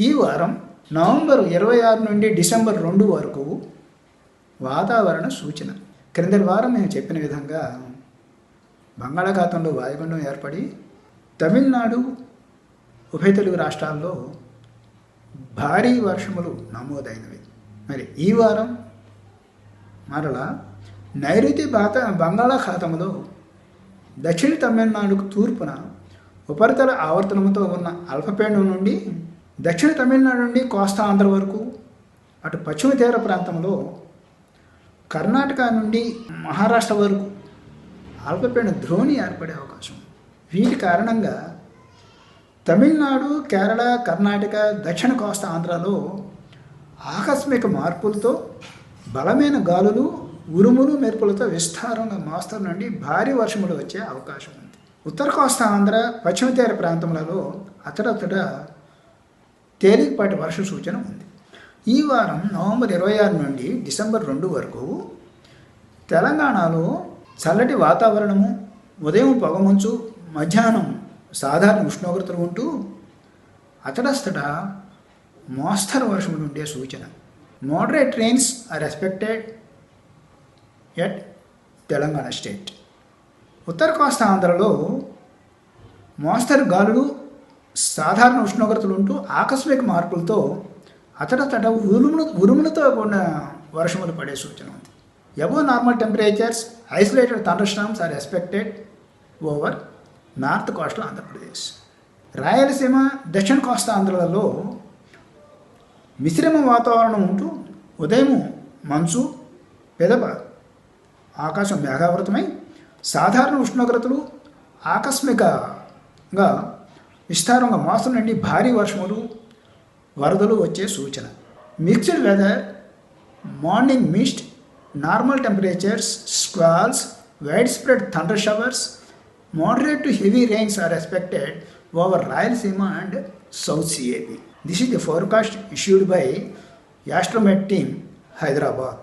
ఈ వారం నవంబర్ 26 నుండి డిసెంబర్ 2 వరకు వాతావరణ సూచన. క్రిందటి వారం మేము చెప్పిన విధంగా బంగాళాఖాతంలో వాయుగుండం ఏర్పడి తమిళనాడు, ఉభయ తెలుగు రాష్ట్రాల్లో భారీ వర్షములు నమోదైనవి. మరి ఈ వారం మరలా నైరుతి బంగాళాఖాతంలో దక్షిణ తమిళనాడుకు తూర్పున ఉపరితల ఆవర్తనంతో ఉన్న అల్పపీడనం నుండి దక్షిణ తమిళనాడు నుండి కోస్తా ఆంధ్ర వరకు, అటు పశ్చిమ తీర ప్రాంతంలో కర్ణాటక నుండి మహారాష్ట్ర వరకు అల్పపీడన ద్రోణి ఏర్పడే అవకాశం. వీటి కారణంగా తమిళనాడు, కేరళ, కర్ణాటక, దక్షిణ కోస్తా ఆంధ్రాలో ఆకస్మిక మార్పులతో బలమైన గాలులు, ఉరుములు, మెరుపులతో విస్తారంగా మోస్తరు నుండి భారీ వర్షములు వచ్చే అవకాశం ఉంది. ఉత్తర కోస్తా ఆంధ్ర, పశ్చిమ తీర ప్రాంతములలో అతడతడ తేలికపాటి వర్ష సూచన ఉంది. ఈ వారం నవంబర్ 26 నుండి డిసెంబర్ 2 వరకు తెలంగాణలో చల్లటి వాతావరణము, ఉదయం పొగమంచు, మధ్యాహ్నం సాధారణ ఉష్ణోగ్రతలు ఉంటూ అతడస్తట మోస్తరు వర్షములు ఉండే సూచన. Moderate rains are expected at Telangana state. ఉత్తర కోస్తా ఆంధ్రలో మోస్తరు గాలులు, సాధారణ ఉష్ణోగ్రతలు ఉంటూ ఆకస్మిక మార్పులతో అతడతట ఉరుములతో కూడిన వర్షములు పడే సూచన ఉంది. Above normal temperatures, isolated thunder storms are expected over north coastal Andhra Pradesh. Rayalaseema, దక్షిణ కోస్తా ఆంధ్రలలో మిశ్రమ వాతావరణం ఉంటూ ఉదయం మంచు, పెదప ఆకాశం మేఘావృతమై సాధారణ ఉష్ణోగ్రతలు ఆకస్మికంగా విస్తారంగా మోస్తరు నుండి భారీ వర్షములు, వరదలు వచ్చే సూచన. Mixed weather, morning mist, normal temperatures, squalls, wide spread thunder showers, moderate to heavy rains are expected over Rayalaseema and South CAP. This is the forecast issued by Astromet team, Hyderabad.